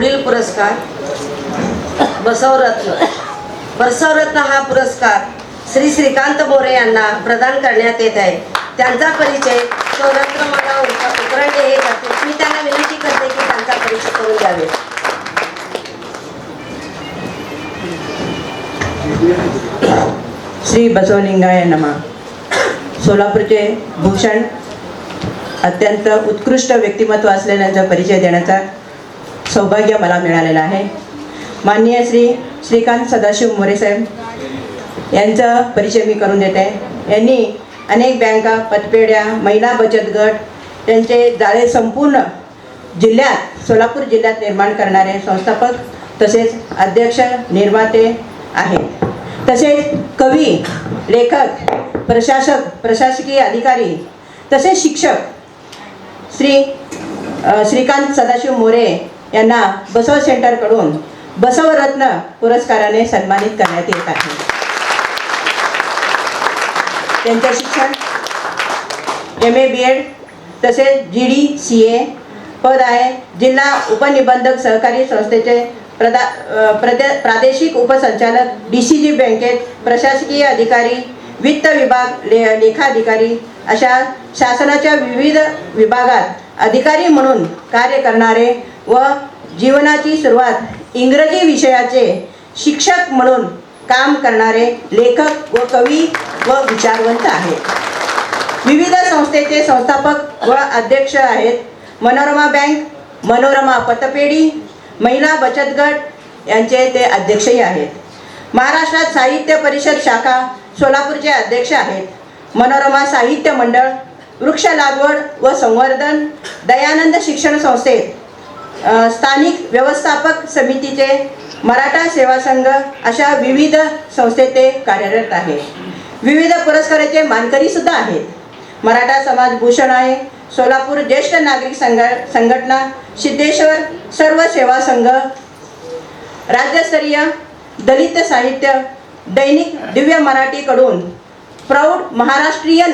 पुढील पुरस्कार बसवरत्न हा पुरस्कार श्री श्रीकांत मोरे यांना प्रदान करण्यात येत आहे। त्यांचा परिचय सौरत्र मला उकरंडे हे करतील। मी त्यांना विनंती करते की त्यांचा परिचय करून द्यावे। श्री बसवलिंगाय नमः। सोलापूरचे भूषण अत्यंत उत्कृष्ट व्यक्तिमत्व असलेल्यांचा परिचय देण्याचा सौभाग्य मला मिळालेला आहे। माननीय श्री श्रीकांत सदाशिव मोरे साहेब यांचा परिचय मी करून देते। यांनी अनेक बँका, पतपेढ्या, महिला बचत गट त्यांचे जाळे संपूर्ण जिल्ह्यात, सोलापूर जिल्ह्यात निर्माण करणारे संस्थापक तसेच अध्यक्ष निर्माते आहेत। तसेच कवी, लेखक, प्रशासक, प्रशासकीय अधिकारी तसेच शिक्षक श्रीकांत सदाशिव मोरे यांना बसव सेंटरकडून बसवरत्न पुरस्काराने सन्मानित करण्यात येत आहे। त्यांचे शिक्षण MA BEd तसेच GD CA पद आहे। जिल्हा उपनिबंधक सहकारी संस्थेचे प्रादेशिक उपसंचालक, DCG बँकेत प्रशासकीय अधिकारी, वित्त विभाग, लेखाधिकारी अशा शासनाच्या विविध विभागात अधिकारी म्हणून कार्य करणारे व जीवनाची सुरुवात इंग्रजी विषयाचे शिक्षक म्हणून काम करणारे लेखक व कवी व विचारवंत आहेत। विविध संस्थेचे संस्थापक व अध्यक्ष आहेत। मनोरमा बँक, मनोरमा पतपेढी, महिला बचत गट यांचे ते अध्यक्षही आहेत। महाराष्ट्रात साहित्य परिषद शाखा सोलापूरचे अध्यक्ष आहेत। मनोरमा साहित्य मंडळ, वृक्ष लागवड व संवर्धन, दयानंद शिक्षण संस्थेत स्थानिक व्यवस्थापक समितीचे, मराठा सेवा संघ अशा विविध संस्थेत ते कार्यरत आहेत। विविध पुरस्काराचे मानकरी सुद्धा आहेत। मराठा समाज भूषण आहे, सोलापूर ज्येष्ठ नागरिक संघटना, सिद्धेश्वर सर्व सेवा संघ, राज्यस्तरीय दलित साहित्य, दैनिक दिव्य मराठीकडून प्रौढ महाराष्ट्रीयन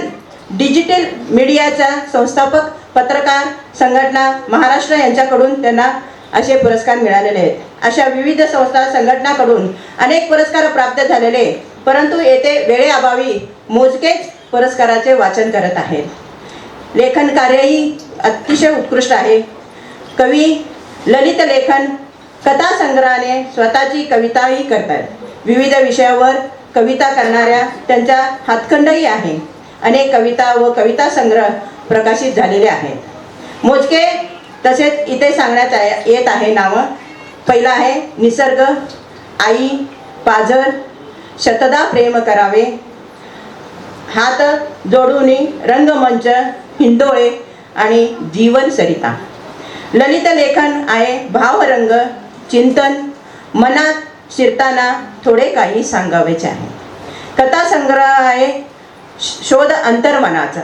डिजिटल मीडियाचा संस्थापक, पत्रकार संघटना महाराष्ट्र यांच्याकडून त्यांना असे पुरस्कार मिळालेले आहेत। अशा विविध संस्था संघटनाकडून अनेक पुरस्कार प्राप्त झालेले, परंतु येथे वेळेअभावी मोजकेच पुरस्काराचे वाचन करत आहेत। लेखन कार्यही अतिशय उत्कृष्ट आहे। कवी, ललित लेखन, कथा संग्रहाने स्वतःची कविताही करतात। विविध विषयावर कविता करणाऱ्या त्यांचा हातखंडही आहे। अनेक कविता व कविता संग्रह प्रकाशित झालेले आहेत। मोजके तसेच इथे सांगण्यात येत आहे नावं। पहिला आहे निसर्ग, आई, पाझर, शतदा प्रेम करावे, हात जोडूनी, रंगमंच, हिंदोळे आणि जीवन सरिता। ललित लेखन आहे भावरंग, चिंतन, मनात शिरताना थोडे काही सांगावेचे आहे। कथा संग्रह आहे शोध अंतर्मनाचा।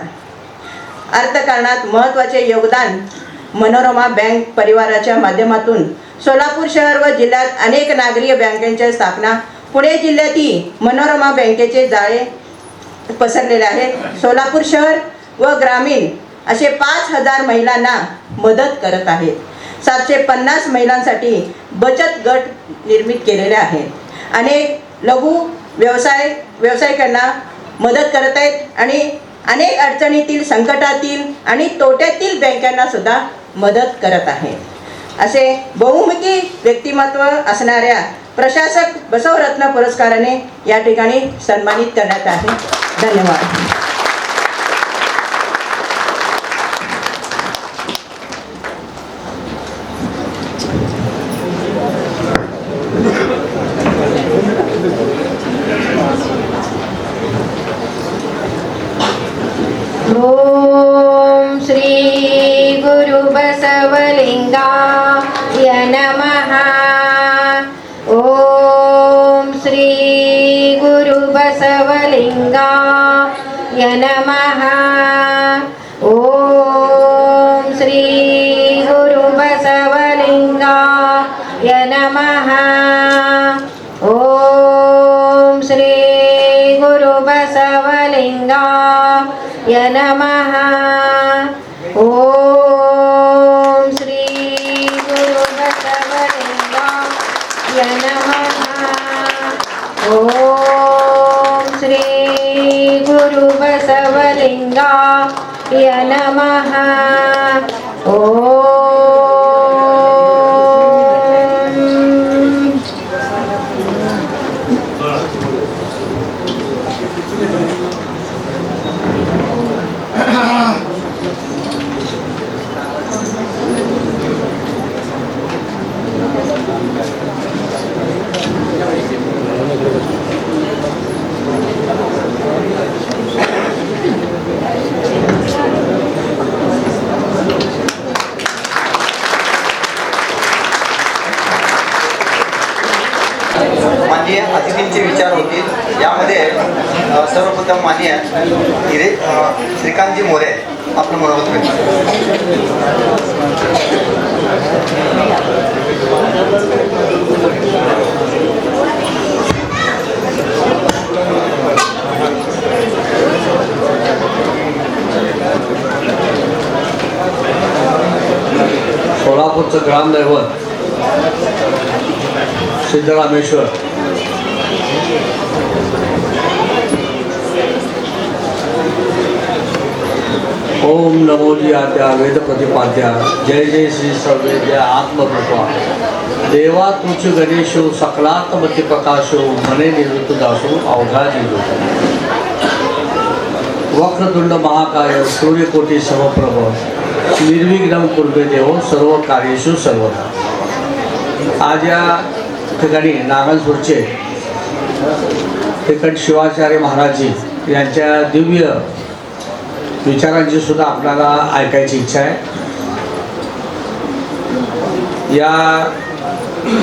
अर्थकारणात महत्त्वाचे योगदान मनोरमा बँक परिवाराच्या माध्यमातून सोलापूर शहर व जिल्ह्यात अनेक नागरी बँकांच्या स्थापना, पुणे जिल्ह्यातही मनोरमा बँकेचे जाळे पसरलेले आहेत। सोलापूर शहर व ग्रामीण असे 5000 महिलांना मदत करत आहेत। 750 महिलांसाठी बचत गट निर्मित केलेले आहेत। अनेक लघु व्यावसायिकांना मदत करत आहेत आणि अनेक अडचणीतील, संकटातील आणि तोट्यातील बँकांना सुद्धा मदत करत आहेत। असे बहुमुखी व्यक्तिमत्व असणाऱ्या प्रशासक बसवरत्न पुरस्काराने या ठिकाणी सन्मानित करण्यात आहे। धन्यवाद। ओम श्री गुरु बसवलिंगाय नमः। ओम श्री गुरु बसवलिंगाय नमः। ओम श्री गुरु बसवलिंगाय नमः। ओम श्री गुरु बसवलिंगाय नमः। ओम श्री गुरु बसवलिंगाय य नमः ओम श्री गुरु बसवलिंगाय नमः ओम माननीय अतिथींचे विचार होतील. यामध्ये सर्वप्रथम माननीय श्रीकांतजी मोरे आपलं मनोगत व्यक्त सोलापूरचं ग्रामदैवत सिद्धरामेश्वर ओम नमो जियात्या वेद प्रतिपाद्या जय जय श्री सर्वेद्या आत्मकृपा देवा तुच गणेशो सकलात्मति प्रकाशो मने निवृत्त दासो अवघा जीव वक्रतुंड महाकाय सूर्यकोटी समप्रभ निर्विघ्नं कुर्वे देव सर्व कार्येषु सर्वदा. आज या ठिकाणी नागनसूरचे तिकट शिवाचार्य महाराजजी यांच्या दिव्य विचारांची सुद्धा आपल्याला ऐकायची इच्छा आहे. या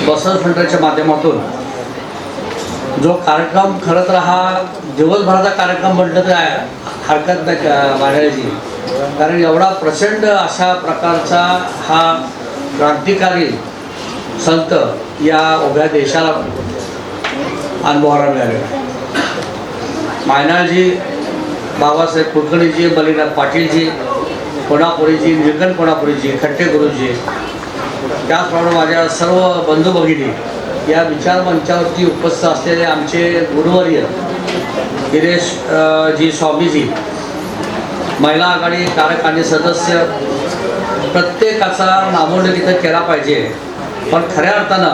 बसव सेंटरच्या माध्यमातून जो कार्यक्रम खरं तर हा दिवसभराचा कार्यक्रम म्हटलं तर हरकत नाही मांडायची, कारण एवढा प्रचंड अशा प्रकारचा हा क्रांतिकारी संत या उभ्या देशाला अनुभवायला मिळालेला. मायनाळजी, बाबासाहेब कुलकर्णीजी, मल्लीनाथ पाटीलजी, कोणापुरीजी, निलकंठ कोणापुरीजी, खट्टे गुरुजी, त्याचप्रमाणे माझ्या सर्व बंधू भगिनी या विचार मंचावरती उपस्थित असलेले आमचे गुरुवर्य गिरीश जी स्वामीजी, महिला आघाडी कार्यकारिणी सदस्य, प्रत्येकाचा नामोल्लेख इथं केला पाहिजे. पण खऱ्या अर्थानं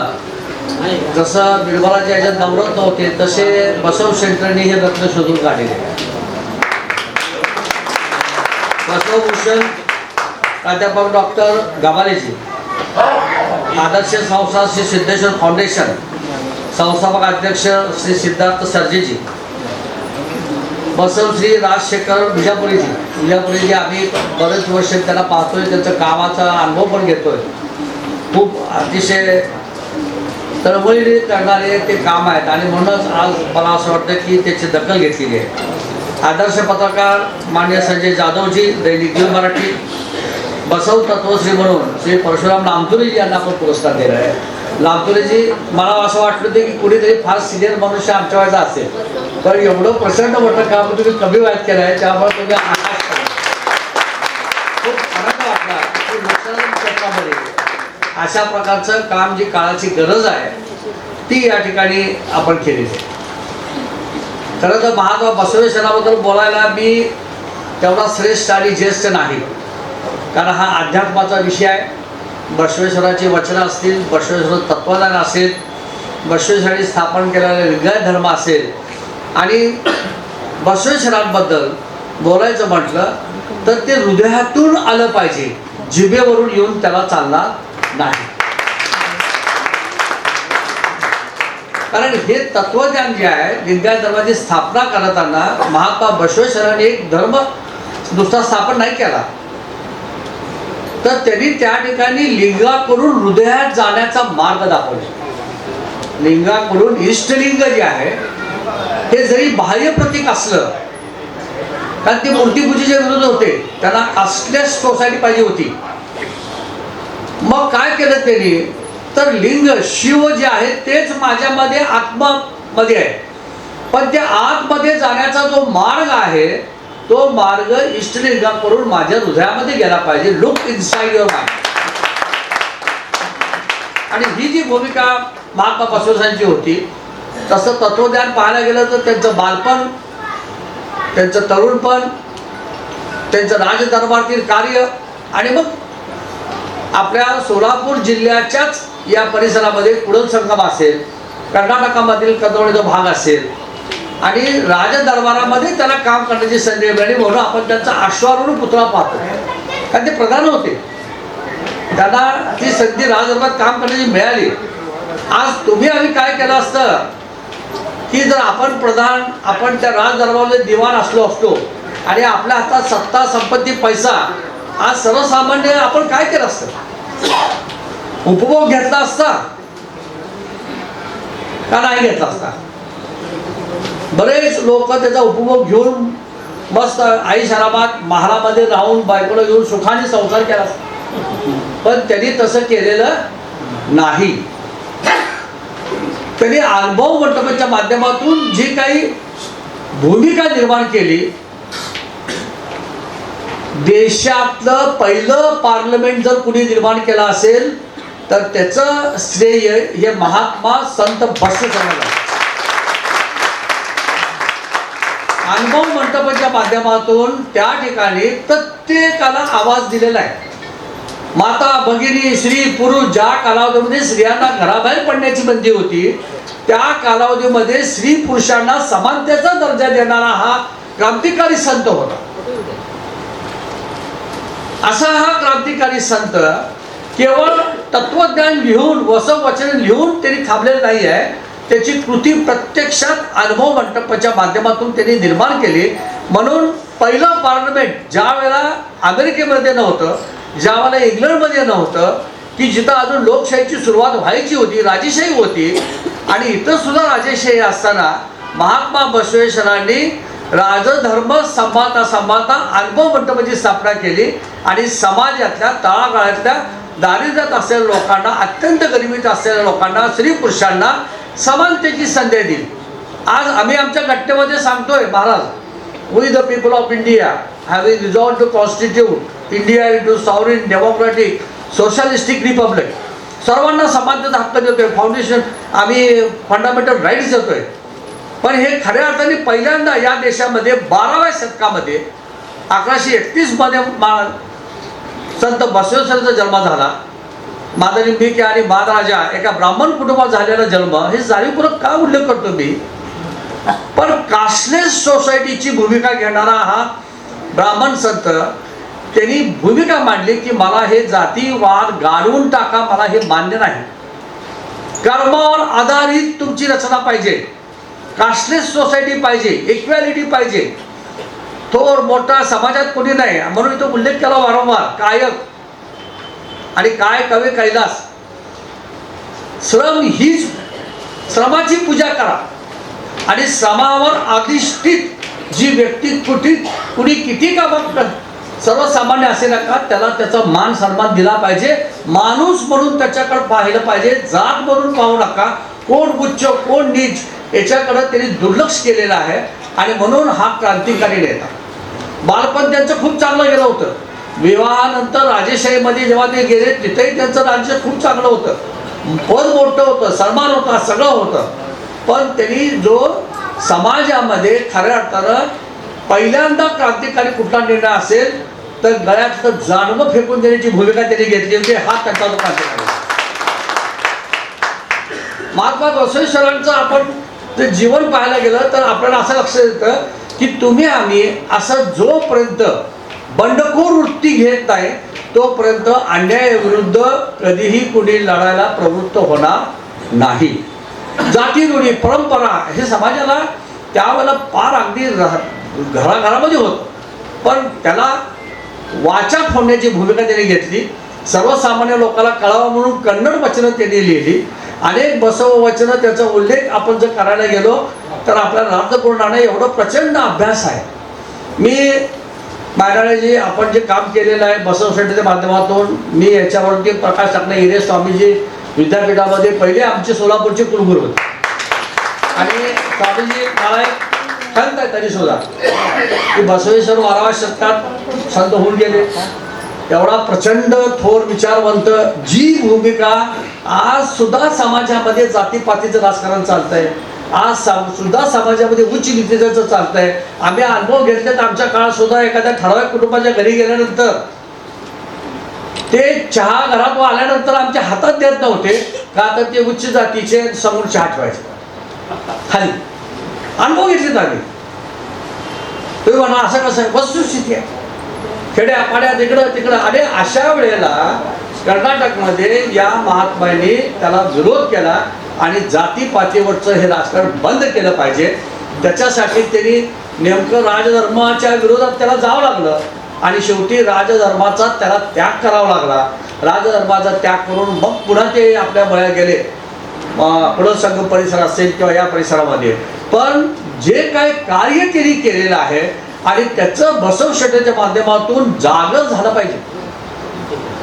जसं बिरबलाच्या याच्यात नवरत्न होते तसे बसव सेंटरने हे रत्न शोधून काढले. बसवभूषण प्राध्यापक डॉक्टर गबालेजी, आदर्श संस्था श्री सिद्धेश्वर फाउंडेशन, संस्थापक अध्यक्ष श्री सिद्धार्थ सरजेजी, बसव श्री राजशेखर विजापुरीजी आम्ही बरेच वर्ष त्यांना पाहतोय, त्यांचं कामाचा अनुभव पण घेतोय. खूप अतिशय तळमळीने करणारे ते काम आहेत आणि म्हणूनच आज मला असं वाटतं की त्याची दखल घेतलेली आहे. आदर्श पत्रकार माननीय संजय जाधवजी, दैनिक दिव्य मराठी, बसव तत्वश्री म्हणून श्री परशुराम लामतुरेजी यांना आपण पुरस्कार दिला आहे. लामतुरेजी, मला असं वाटलं होतं की कुणीतरी फार सिनियर मनुष्य आमच्या वयाचा असेल, तर एवढं प्रचंड मोठं काम तुम्ही कमी वयात केलं आहे, त्यामुळे तुम्ही आकाश खूप आनंद वाटला की लोकशाही क्षेत्रामध्ये अशा प्रकारचं काम जी काळाची गरज आहे ती या ठिकाणी आपण केली आहे. खरं तर महात्मा बसवेश्वराबद्दल बोलायला मी तेवढा श्रेष्ठ आणि ज्येष्ठ नाही, कारण हा अध्यात्माचा विषय आहे. बसवेश्वराची वचनं असतील, बसवेश्वर तत्वज्ञान असेल, बसवेश्वरांनी स्थापन केलेला लिंगायत धर्म असेल आणि बसवेश्वरांबद्दल बोलायचं म्हटलं तर ते हृदयातून आलं पाहिजे, जिभेवरून येऊन त्याला चालणार नाही. कारण हे तत्वज्ञान जे आहे, लिंगायत धर्माची स्थापना करताना महात्मा बसवेश्वरांनी एक धर्म दुसरा स्थापन नाही केला, तर त्यांनी त्या ठिकाणी लिंगाकडून हृदयात जाण्याचा मार्ग दाखवला. लिंगाकडून इष्टलिंग जे आहे हे जरी बाह्य प्रतीक असलं, कारण ते मूर्तीपूजेच्या विरोध होते, त्यांना कास्टलेस सोसायटी पाहिजे होती. मग काय केलं त्यांनी, तर लिंग शिव जे आहे तेच माझ्यामध्ये आत्मामध्ये आहे, पण त्या आतमध्ये जाण्याचा जो मार्ग आहे तो मार्ग इष्टलिंगाकडून माझ्या हृदयामध्ये गेला पाहिजे. Look inside your mind. आणि ही जी भूमिका महात्मा बसवेश्वरांची होती. तसं तत्वज्ञान पाहायला गेलं तर त्यांचं बालपण, त्यांचं तरुणपण, त्यांचं राजदरबारातील कार्य आणि मग आपल्या सोलापूर जिल्ह्याच्याच या परिसरामध्ये कुडल संगम असेल, कर्नाटकामधील कदोळीचा भाग असेल आणि राजदरबारामध्ये त्याला काम करण्याची संधी मिळाली म्हणून आपण त्यांचा अश्वारूढ पुतळा पाहतो. कारण ते प्रधान होते, त्यांना ती संधी राजदरबारात काम करण्याची मिळाली. आज तुम्ही आम्ही काय केलं असतं की जर आपण प्रधान, आपण त्या राजदरबारामध्ये दिवाण असतो आणि आपल्या हातात सत्ता, संपत्ती, पैसा, आज सर्वसामान्य आपण काय केलं असतं? उपभोग घेतला असता का नाही घेतला असता? बरेच लोक त्याचा उपभोग घेऊन मस्त आईशारामात महालामध्ये राहून बायकोला घेऊन सुखाने संसार केला असता. पण त्यांनी तसं केलेलं नाही. त्यांनी अनुभव मंडपाच्या माध्यमातून जी काही भूमिका निर्माण केली, देशातलं पहिलं पार्लमेंट जर कुणी निर्माण केलं असेल तर त्याचं श्रेय हे महात्मा संत बसवेश्वरांना. अनुभव मंडपाच्या माध्यमातून त्या ठिकाणी प्रत्येकाला आवाज दिलेला आहे. माता, भगिनी, स्त्री, पुरुष ज्या कालावधीमध्ये स्त्रियांना घराबाहेर पडण्याची बंदी होती, त्या कालावधीमध्ये स्त्री पुरुषांना समानतेचा दर्जा देणारा हा क्रांतिकारी संत होता. असा हा क्रांतिकारी संत केवळ तत्वज्ञान लिहून, वचन लिहून त्यांनी थांबलेलं नाही आहे. त्याची कृती प्रत्यक्षात अनुभव मंडपाच्या माध्यमातून त्यांनी निर्माण केली. म्हणून पहिलं पार्लमेंट ज्या वेळेला अमेरिकेमध्ये नव्हतं, ज्या वेळेला इंग्लंडमध्ये नव्हतं, की जिथं अजून लोकशाहीची सुरुवात व्हायची होती, राजेशाही होती, आणि इथं सुद्धा राजेशाही असताना महात्मा बसवेश्वरांनी राजधर्म सांभाळता अनुभव मंडपाची स्थापना केली आणि समाजातल्या तळागाळातल्या दारिद्र्यात असलेल्या लोकांना, अत्यंत गरिबीत असलेल्या लोकांना, स्त्री पुरुषांना समानतेची संधी दिली. आज आम्ही आमच्या घटनेमध्ये सांगतोय, Maharaj, we the people of India having resolved to constitute India into sovereign democratic socialistic republic. सर्वांना समानतेचा हक्क देतोय, फाउंडेशन आम्ही फंडामेंटल राईट्स देतोय. पण हे खऱ्या अर्थाने पहिल्यांदा या देशामध्ये 12व्या शतकामध्ये 1131 मध्ये संत बसवेश्वरांचा जन्म झाला. मादलिंबिके आणि मादराजा एका ब्राह्मण कुटुंबात झालेला जन्म, हे जाणीवपूर्वक का उल्लेख करतो मी? पण कास्टलेस सोसायटीची भूमिका घेणारा हा ब्राह्मण संत, त्यांनी भूमिका मांडली की मला हे जातीवाद गाडून टाका, मला हे मान्य नाही. कर्मावर आधारित तुमची रचना पाहिजे, कास्टलेस सोसायटी पाहिजे, इक्वॅलिटी पाहिजे. थोर मोठा समाजात कोणी नाही, म्हणून तो उल्लेख केला वारंवार. कायक आणि काय कवे कैलास, श्रम हीच, श्रमाची पूजा करा आणि श्रमावर अधिष्ठित जी व्यक्ती कुणी किती का बघ सर्वसामान्य असेल का, त्याला त्याचा मान सन्मान दिला पाहिजे. माणूस म्हणून त्याच्याकडे पाहिलं पाहिजे, जात म्हणून पाहू नका. कोण उच्च कोण नीच याच्याकडे त्यांनी दुर्लक्ष केलेलं आहे. आणि म्हणून हा क्रांतिकारी नेता. बालपण त्यांचं खूप चांगलं गेलं होतं. विवाहानंतर राजेशाहीमध्ये जेव्हा ते गेले तिथेही त्यांचं राज्य खूप चांगलं होतं, पद मोठं होतं, सन्मान होता, सगळं होतं. पण त्यांनी जो समाजामध्ये खऱ्या अर्थानं पहिल्यांदा क्रांतिकारी कुठला निर्णय असेल तर गळ्यात जानवं फेकून देण्याची भूमिका त्यांनी घेतली होती. हा त्यांचा तो क्रांतिकारी. महात्मा बसवेश्वरांचं आपण ते जीवन पाहायला गेलं तर आपल्याला असं लक्षात येतं की तुम्ही आम्ही असं जोपर्यंत बंडखोर वृत्ती घेत नाही तोपर्यंत अन्यायाविरुद्ध कधीही कुणी लढायला प्रवृत्त होणार नाही. जाती रूढी परंपरा हे समाजाला त्यावेळेला फार अगदी घराघरामध्ये होत, पण त्याला वाचा फोडण्याची भूमिका त्यांनी घेतली. सर्वसामान्य लोकांना कळावं म्हणून कन्नड वचनं त्यांनी लिहिली. अनेक बसव वचनं त्याचा उल्लेख आपण जर करायला गेलो तर आपल्याला अर्थपूर्ण एवढं प्रचंड अभ्यास आहे. मी मायराळेजी आपण जे काम केलेलं आहे बसव सोसायटीच्या माध्यमातून, मी याच्यावरती प्रकाश टाकणे हिरे स्वामीजी विद्यापीठामध्ये पहिले आमचे सोलापूरचे कुलगुरू होते आणि स्वामीजी मला संत आहे तरी सुद्धा की बसवेश्वर 12व्या शतकात संत होऊन गेले. एवढा प्रचंड थोर विचारवंत, जी भूमिका आज सुद्धा समाजामध्ये जातीपातीचं राजकारण चालतंय, आज सुद्धा समाजामध्ये उच्च नीतीचं चालतंय. आम्ही अनुभव घेतले तर आमच्या काळात सुद्धा एखाद्या ठराविक कुटुंबाच्या घरी गेल्यानंतर ते चहा घरात आल्यानंतर आमच्या हातात देत नव्हते का, तर ते उच्च जातीचे समोर चहा ठेवायचे खाली. अनुभव घेतलेत आम्ही. तुम्ही म्हणा असं कसं आहे, वस्तुस्थिती आहे. खेड्यापाड्यात इकडं तिकडं. आणि अशा वेळेला कर्नाटकमध्ये या महात्म्यांनी त्याला विरोध केला आणि जातीपातीवरचं हे राजकारण बंद केलं पाहिजे. त्याच्यासाठी त्यांनी नेमकं राजधर्माच्या विरोधात त्याला जावं लागलं आणि शेवटी राजधर्माचा त्याला त्याग करावा लागला. राजधर्माचा त्याग करून मग पुन्हा ते आपल्या बळ्या गेले, पुढं संघ परिसर असेल किंवा या परिसरामध्ये. पण जे काही कार्य त्यांनी केलेलं आहे आणि त्याचं बसव शेट्टीच्या माध्यमातून जागं झालं पाहिजे.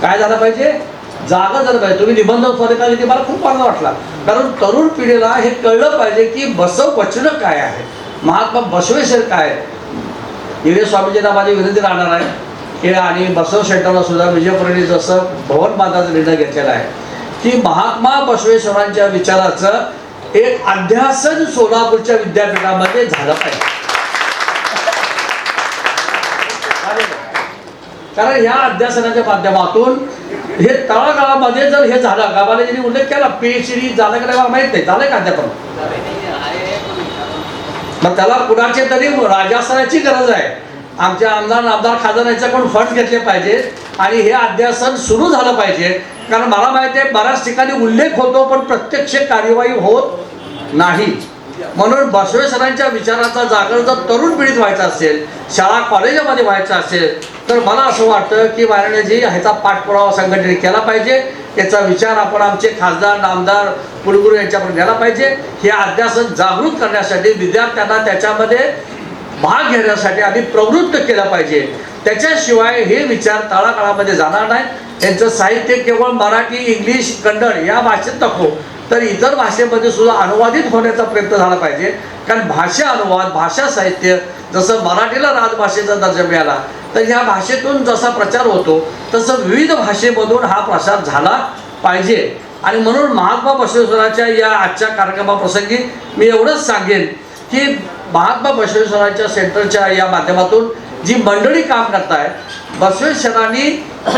काय झालं पाहिजे? जागा झालं पाहिजे. तुम्ही निबंध स्पर्धा घेतली, मला खूप आनंद वाटला, कारण तरुण पिढीला हे कळलं पाहिजे की बसव वचनं काय आहे, महात्मा बसवेश्वर काय आहे. हिरे स्वामीजींना माझी विनंती राहणार आहे की आणि बसव शेट्टीला सुद्धा विजयपुरीने जसं भवन बांधायचा निर्णय घेतलेला आहे की महात्मा बसवेश्वरांच्या विचाराचं एक अध्यासन सोलापूरच्या विद्यापीठामध्ये झालं पाहिजे. कारण ह्या अध्यासनाच्या माध्यमातून हे तळागाळामध्ये जर हे झालं, गावाला ज्यांनी उल्लेख केला PhD झालं का नाही मला माहित नाही, झालंय का अध्यापन? मग त्याला कुणाचे तरी राजासनाची गरज आहे. आमच्या आमदार खासदारांच्याकडून फंड घेतले पाहिजेत आणि हे अध्यासन सुरू झालं पाहिजे. कारण मला माहिती आहे बऱ्याच ठिकाणी उल्लेख होतो पण प्रत्यक्ष कार्यवाही होत नाही. म्हणून बसवेश्वरांच्या विचाराचा जागर जर तरुण पिढीत व्हायचा असेल, शाळा कॉलेजामध्ये व्हायचा असेल, तर मला असं वाटतं की माननीयजी ह्याचा पाठपुरावा संघटनेने केला पाहिजे. याचा विचार आपण आमचे खासदार, नामदार, कुलगुरू यांच्यापर्यंत द्यायला पाहिजे. हे अध्यासन जागृत करण्यासाठी विद्यार्थ्यांना त्याच्यामध्ये भाग घेण्यासाठी आम्ही प्रवृत्त केलं पाहिजे. त्याच्याशिवाय हे विचार तळागाळामध्ये जाणार नाही. यांचं साहित्य केवळ मराठी, इंग्लिश, कन्नड या भाषेत नको तर इतर भाषेमध्ये सुद्धा अनुवादित होण्याचा प्रयत्न झाला पाहिजे. कारण भाषा अनुवाद, भाषा साहित्य, जसं मराठीला राजभाषेचा दर्जा मिळाला तर ह्या भाषेतून जसा प्रचार होतो तसं विविध भाषेमधून हा प्रसार झाला पाहिजे. आणि म्हणून महात्मा बसवेश्वरांच्या या आजच्या कार्यक्रमाप्रसंगी मी एवढंच सांगेन की महात्मा बसवेश्वरांच्या सेंटरच्या या माध्यमातून जी मंडळी काम करताय, बसवेश्वरांनी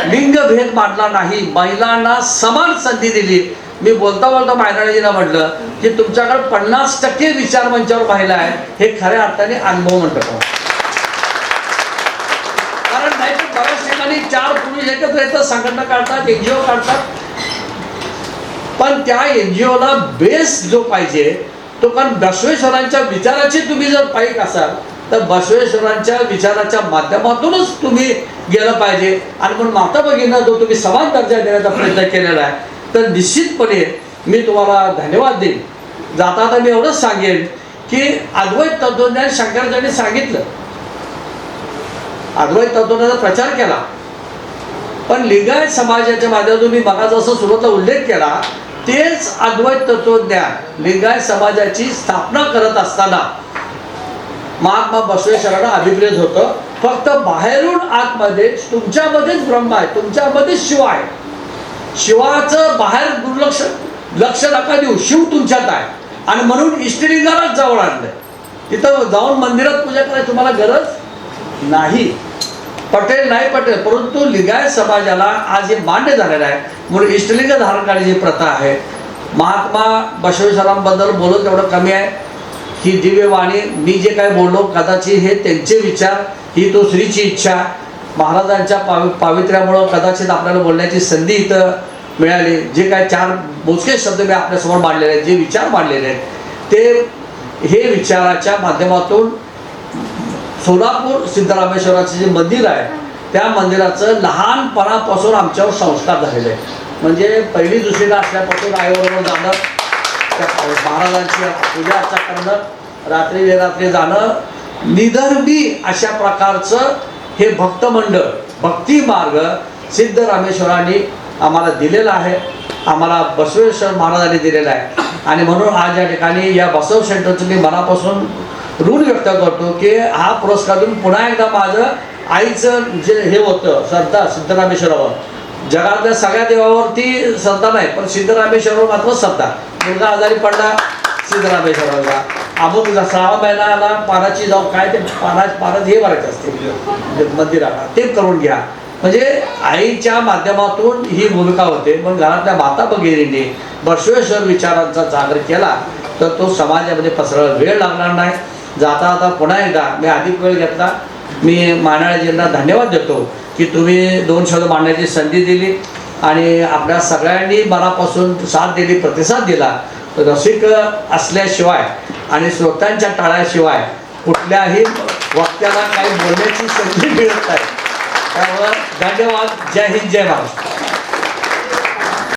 लिंगभेद मांडला नाही, महिलांना समान संधी दिली. मी बोलता बोलता मायनाळीजींना म्हटलं की तुमच्याकडे 50% विचार मंचावर महिला आहे, हे खऱ्या अर्थाने अनुभव म्हणतो. कारण नाही तर बऱ्याच ठिकाणी 4 पुरुष एकत्र येतात, संघटना काढतात, NGO काढतात, पण त्या NGOला बेस जो पाहिजे तो, कारण बसवेश्वरांच्या विचाराची तुम्ही जर पाईक असाल तर बसवेश्वरांच्या विचाराच्या माध्यमातूनच तुम्ही गेलं पाहिजे. आणि म्हणून माता भगिनींना जो तुम्ही समान दर्जा देण्याचा प्रयत्न केलेला आहे तर निश्चितपणे मी तुम्हाला धन्यवाद देईन. जाता मी एवढंच सांगेन की अद्वैत तत्वज्ञान शंकराचार्यांनी सांगितलं, अद्वैत तत्वज्ञानाचा प्रचार केला, पण लिंगायत समाजाच्या माध्यमातून मी मगा जसं सुरुवातीला उल्लेख केला तेच अद्वैत तत्वज्ञान लिंगायत समाजाची स्थापना करत असताना महात्मा बसवेश्वरांना अभिप्रेत होतं. फक्त बाहेरून आतमध्ये तुमच्यामध्येच ब्रह्म आहे, तुमच्यामध्येच शिव आहे. शिवाचं बाहेर लक्ष नका देऊ, शिव तुमच्यात आहे. आणि म्हणून इष्टलिंगालाच जवळ आणलंय. तिथं जाऊन मंदिरात पूजा करायची तुम्हाला गरज नाही, पटेल नाही पटेल, परंतु लिंगायत समाजाला आज हे मान्य झालेलं आहे. म्हणून इष्टलिंग धारण करण्याची प्रथा आहे. महात्मा बसवेश्वरांबद्दल बोलत एवढं कमी आहे ही दिव्यवाणी. मी जे काय बोललो कदाचित हे त्यांचे विचार, ही तो श्रीची इच्छा, महाराजांच्या पावित्र्यामुळं कदाचित आपल्याला बोलण्याची संधी इथं मिळाली. जे काय 4 मोजके शब्द मी आपल्यासमोर मांडलेले आहेत, जे विचार मांडलेले आहेत ते हे विचाराच्या माध्यमातून सोलापूर सिद्धरामेश्वराचं जे मंदिर आहे त्या मंदिराचं लहानपणापासून आमच्यावर संस्कार झालेले आहेत. म्हणजे 1ली 2रीला असल्यापासून आईबरोबर जाणं, त्या महाराजांची पूजा अर्चा करणं, रात्री जाणं, निधर्मी अशा प्रकारचं हे भक्तमंडळ, भक्ती मार्ग सिद्धरामेश्वरांनी आम्हाला दिलेला आहे, आम्हाला बसवेश्वर महाराजांनी दिलेला आहे. आणि म्हणून आज या ठिकाणी या बसव सेंटरचं मी मनापासून ऋण व्यक्त करतो की हा पुरस्कार देऊन पुन्हा एकदा माझं आईचं जे हे होतं श्रद्धा सिद्धरामेश्वरावर, जगातल्या सगळ्या देवावरती श्रद्धा नाही पण सिद्धरामेश्वरावर मात्र श्रद्धा. मुलगा आजारी पडला सिद्धरामेश्वराला, अमुक श्रावण महिन्याला पानाची जाऊ काय ते पानात हे भरायचं असते मंदिराला, ते करून घ्या. म्हणजे आईच्या माध्यमातून ही भूमिका होते. पण घरातल्या माता भगिनींनी बसवेश्वर विचारांचा जागर केला तर तो समाजामध्ये पसरायला वेळ लागणार नाही. जाता जाता पुन्हा एकदा मी अधिक वेळ घेतला, मी मानाळजींना धन्यवाद देतो की तुम्ही 2 शब्द मांडण्याची संधी दिली आणि आपल्या सगळ्यांनी मनापासून साथ दिली, प्रतिसाद दिला. रसिक असल्याशिवाय आणि श्रोत्यांच्या टाळ्याशिवाय कुठल्याही वक्त्याला काही बोलण्याची संधी मिळत नाही. त्यामुळे धन्यवाद. जय हिंद, जय महाराष्ट्र.